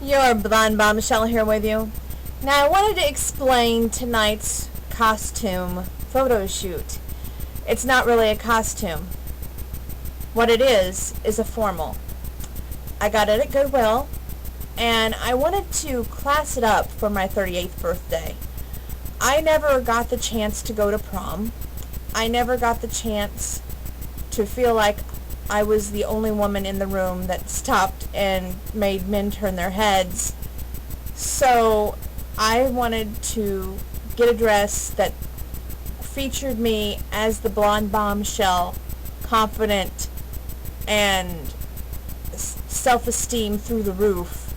Your blonde bombshell here with you. Now I wanted to explain tonight's costume photo shoot. It's not really a costume. What it is a formal. I got it at Goodwill and I wanted to class it up for my 38th birthday. I never got the chance to go to prom. I never got the chance to feel like I was the only woman in the room that stopped and made men turn their heads. So I wanted to get a dress that featured me as the blonde bombshell, confident and self-esteem through the roof.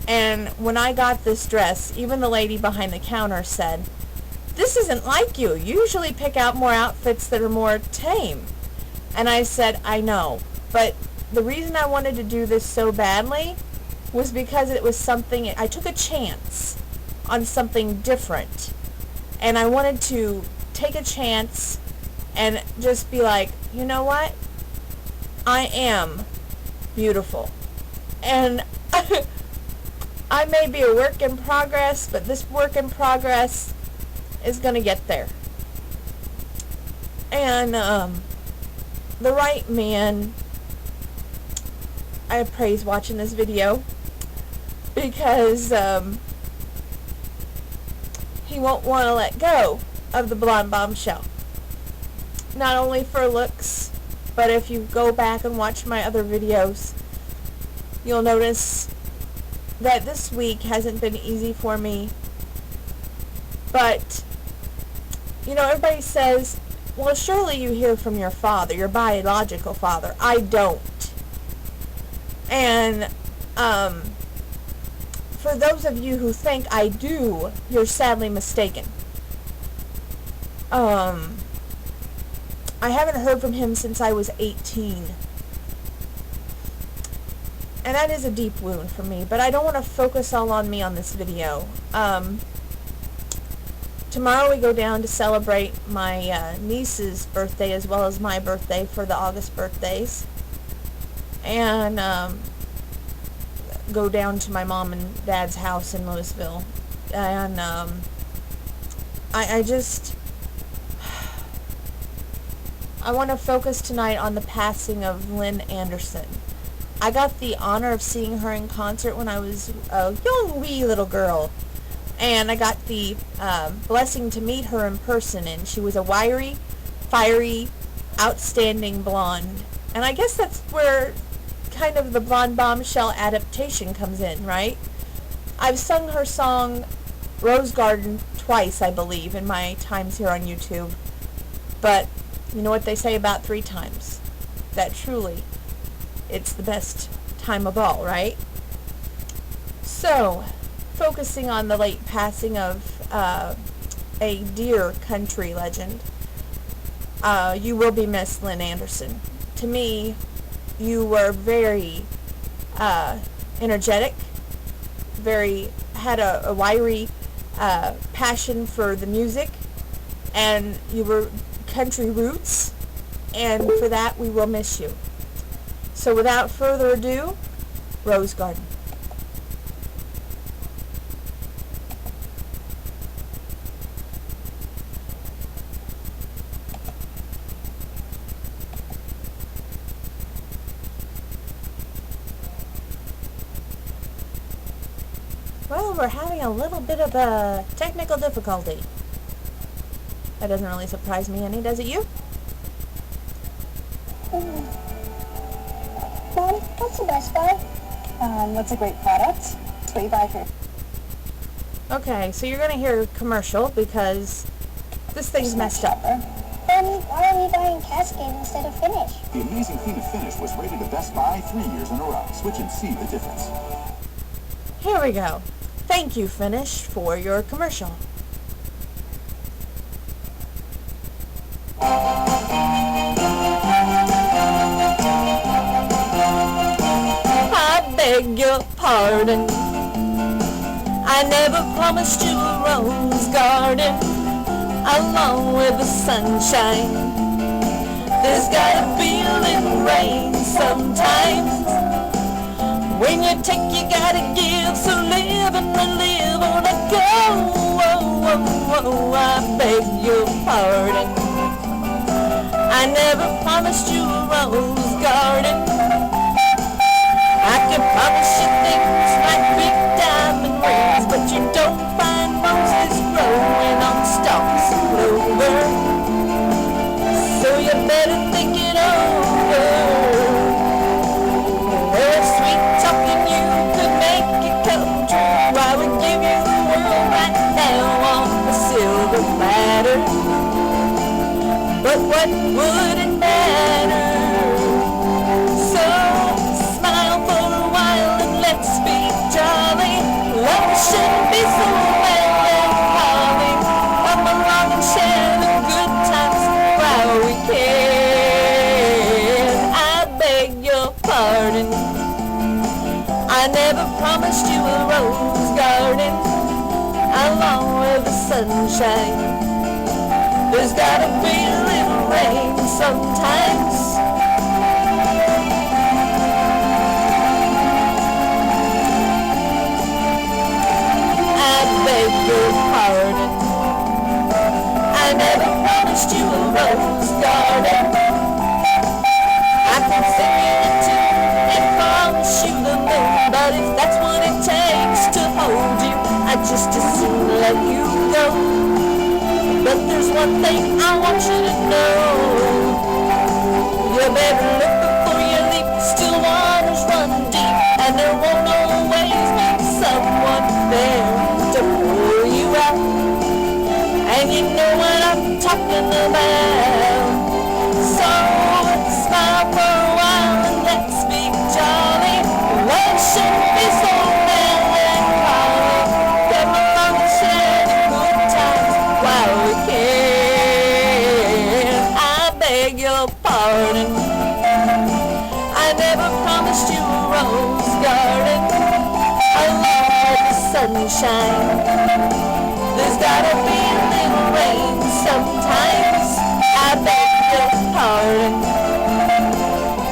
And when I got this dress, even the lady behind the counter said, "This isn't like you. You usually pick out more outfits that are more tame." And I said, I know, but the reason I wanted to do this so badly was because it was something, I took a chance on something different. And I wanted to take a chance and just be like, you know what? I am beautiful. And I may be a work in progress, but this work in progress is going to get there. And, the right man, I pray he's watching this video, because he won't want to let go of the blonde bombshell. Not only for looks, but if you go back and watch my other videos, you'll notice that this week hasn't been easy for me. But, you know, everybody says, well, surely you hear from your father, your biological father. I don't. And for those of you who think I do, you're sadly mistaken. I haven't heard from him since I was 18. And that is a deep wound for me, but I don't want to focus all on me on this video. Tomorrow we go down to celebrate my niece's birthday as well as my birthday for the August birthdays. And go down to my mom and dad's house in Louisville. And I want to focus tonight on the passing of Lynn Anderson. I got the honor of seeing her in concert when I was a young wee little girl. And I got the blessing to meet her in person, and she was a wiry, fiery, outstanding blonde. And I guess that's where kind of the blonde bombshell adaptation comes in, right? I've sung her song Rose Garden twice, I believe, in my times here on YouTube. But you know what they say about 3 times? That truly, it's the best time of all, right? So, focusing on the late passing of a dear country legend, you will be missed, Lynn Anderson. To me, you were very energetic, had a wiry passion for the music, and you were country roots, and for that we will miss you. So without further ado, Rose Garden. Well, we're having a little bit of a technical difficulty. That doesn't really surprise me any, does it you? Mom, what's the Best Buy? What's a great product? It's what you buy for. Okay, so you're going to hear a commercial because this thing's messed up. Then why are we buying Cascade instead of Finish? The amazing theme of Finish was rated at Best Buy 3 years in a row. Switch and see the difference. Here we go. Thank you, Finish, for your commercial. I beg your pardon. I never promised you a rose garden along with the sunshine. There's gotta be a little rain sometimes. When you take, you gotta give, so live and live or let go. I beg your pardon. I never promised you a rose garden. I can promise you things like big diamond rings, but you don't find roses growing on stalks of clover. So you better think it over. Well, sweet talking you could make it come true. I would give you the world right now on a silver platter. But what would it matter? So smile for a while and let's be jolly. Love shouldn't be so melancholy. Come along and share the good times while we can. I beg your pardon. I never promised you a rose garden along with the sunshine. There's gotta be a little rain sometimes. I beg your pardon. I never promised you a rose garden. I can sing you a tune and promise you the moon, but if that's what it takes to hold you, I'd just as soon let you go. But there's one thing I want you to know. You better look before you leap. Still waters run deep, and there won't always be someone there to pull you out. And you know what I'm talking about. So smile for a while and let's be jolly. Love shouldn't be so melancholy. Come along and share the good times while we can. I beg your pardon. I never promised you a rose garden along with the sunshine. There's gotta be a little rain sometimes. I beg your pardon.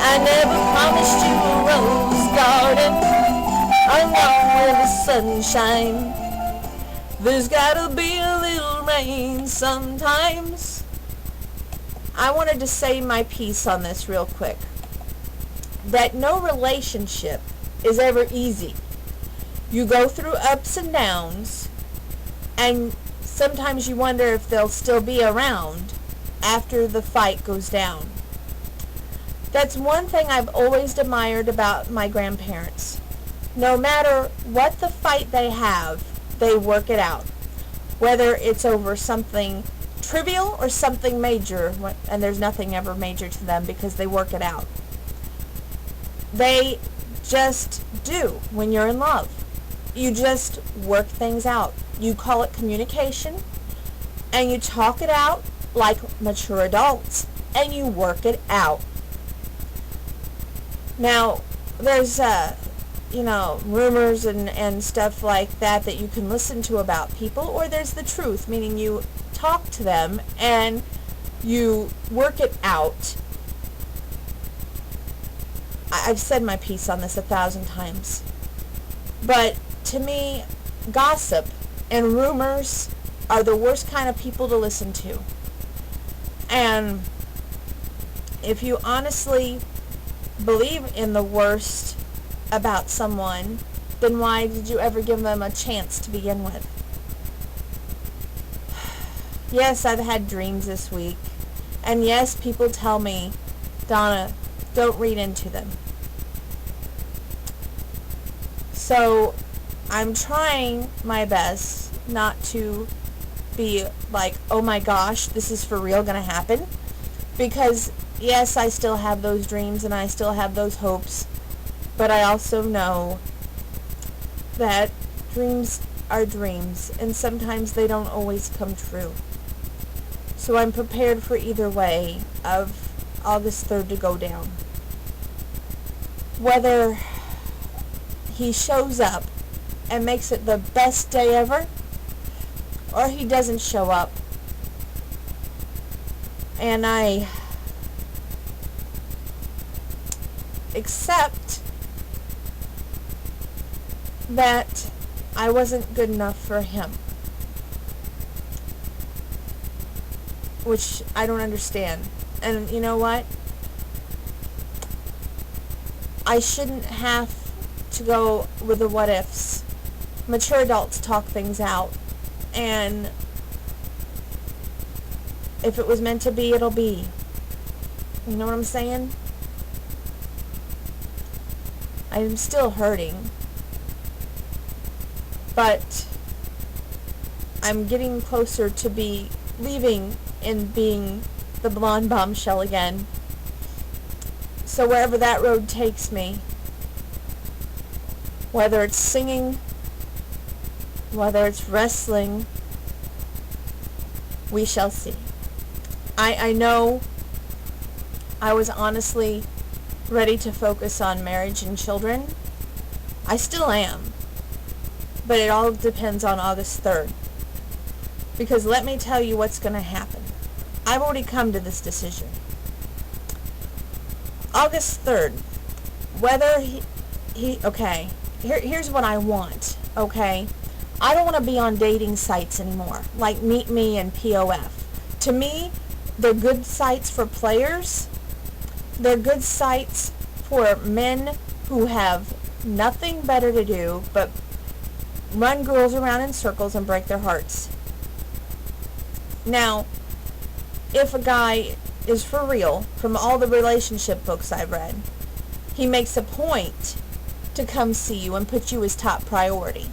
I never promised you a rose garden along with the sunshine. There's gotta be a little rain sometimes. I wanted to say my piece on this real quick. That no relationship is ever easy. You go through ups and downs, and sometimes you wonder if they'll still be around after the fight goes down. That's one thing I've always admired about my grandparents. No matter what the fight they have, they work it out. Whether it's over something trivial or something major, and there's nothing ever major to them because they work it out. They just do when you're in love. You just work things out. You call it communication, and you talk it out like mature adults, and you work it out. Now, there's rumors and stuff like that you can listen to about people, or there's the truth, meaning you talk to them and you work it out. I've said my piece on this 1,000 times, but to me, gossip and rumors are the worst kind of people to listen to. And if you honestly believe in the worst about someone, then why did you ever give them a chance to begin with? Yes, I've had dreams this week. And yes, people tell me, Donna, don't read into them. So I'm trying my best not to be like, oh my gosh, this is for real going to happen. Because yes, I still have those dreams and I still have those hopes. But I also know that dreams are dreams, and sometimes they don't always come true. So I'm prepared for either way of August 3rd to go down. Whether he shows up and makes it the best day ever, or he doesn't show up, and I accept that I wasn't good enough for him. Which I don't understand. And you know what? I shouldn't have to go with the what ifs. Mature adults talk things out. And if it was meant to be, it'll be. You know what I'm saying? I'm still hurting. But I'm getting closer to be leaving and being the blonde bombshell again. So wherever that road takes me, whether it's singing, whether it's wrestling, we shall see. I know I was honestly ready to focus on marriage and children. I still am. But it all depends on August 3rd. Because let me tell you what's going to happen. I've already come to this decision. August 3rd, whether okay, here's what I want, okay? I don't want to be on dating sites anymore, like Meet Me and POF. To me, they're good sites for players. They're good sites for men who have nothing better to do but run girls around in circles and break their hearts. Now, if a guy is for real, from all the relationship books I've read, he makes a point to come see you and put you as top priority.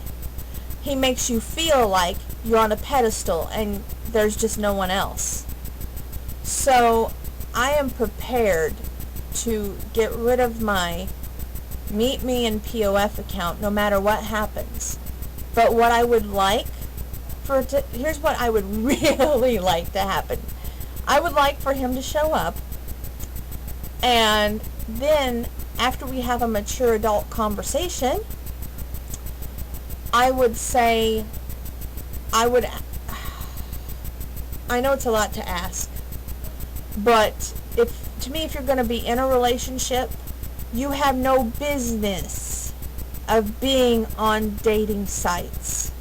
He makes you feel like you're on a pedestal and there's just no one else. So I am prepared to get rid of my Meet Me and POF account no matter what happens. But what I would like here's what I would really like to happen. I would like for him to show up, and then after we have a mature adult conversation, I would say, I know it's a lot to ask, but to me, if you're going to be in a relationship, you have no business of being on dating sites.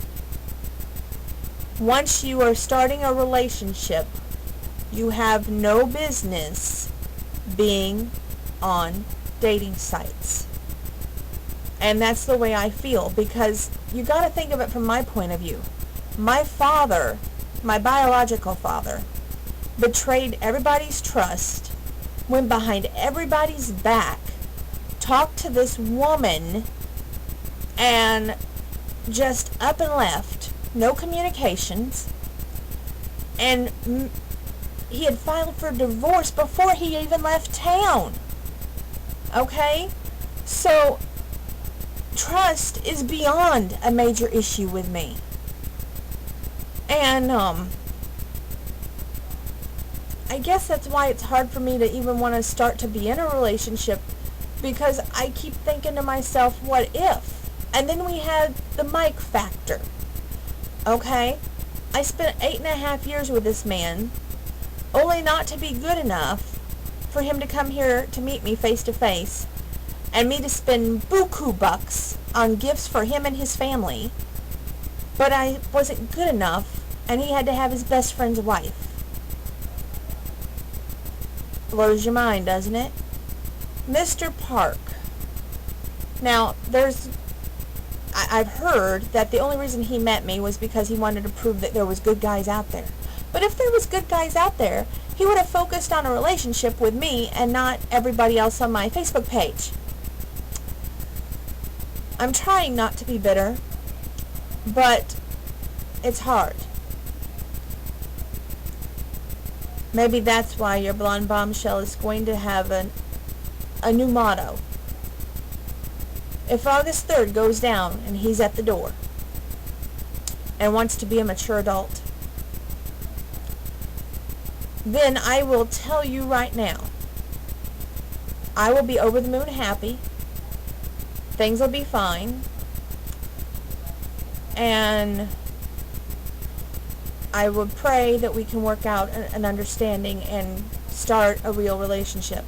Once you are starting a relationship, you have no business being on dating sites. And that's the way I feel, because you got to think of it from my point of view. My father, my biological father, betrayed everybody's trust, went behind everybody's back, talked to this woman, and just up and left. No communications. And he had filed for divorce before he even left town. Okay? So, trust is beyond a major issue with me. And, I guess that's why it's hard for me to even want to start to be in a relationship, because I keep thinking to myself, what if? And then we had the Mike factor. Okay? I spent 8.5 years with this man, only not to be good enough for him to come here to meet me face to face, and me to spend buku bucks on gifts for him and his family, but I wasn't good enough, and he had to have his best friend's wife. Blows your mind, doesn't it? Mr. Park. Now, I've heard that the only reason he met me was because he wanted to prove that there was good guys out there. But if there was good guys out there, he would have focused on a relationship with me and not everybody else on my Facebook page. I'm trying not to be bitter, but it's hard. Maybe that's why your blonde bombshell is going to have a new motto. If August 3rd goes down and he's at the door and wants to be a mature adult, then I will tell you right now, I will be over the moon happy. Things will be fine. And I would pray that we can work out an understanding and start a real relationship.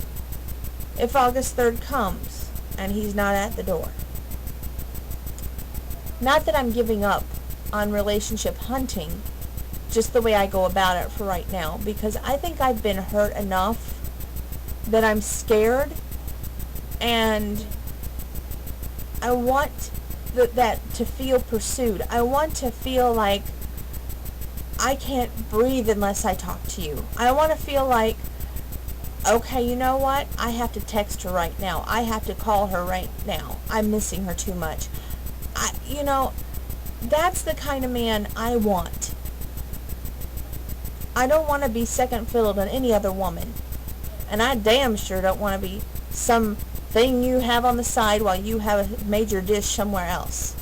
If August 3rd comes and he's not at the door, Not that I'm giving up on relationship hunting, just the way I go about it for right now, because I think I've been hurt enough that I'm scared, and I want that to feel pursued. I want to feel like I can't breathe unless I talk to you. I want to feel like, okay, you know what? I have to text her right now. I have to call her right now. I'm missing her too much. That's the kind of man I want. I don't want to be second fiddle to any other woman. And I damn sure don't want to be some thing you have on the side while you have a major dish somewhere else.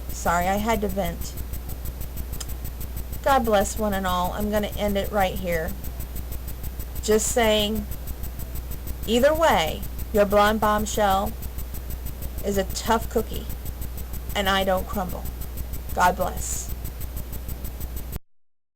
Sorry, I had to vent. God bless one and all. I'm going to end it right here. Just saying, either way, your blonde bombshell is a tough cookie, and I don't crumble. God bless.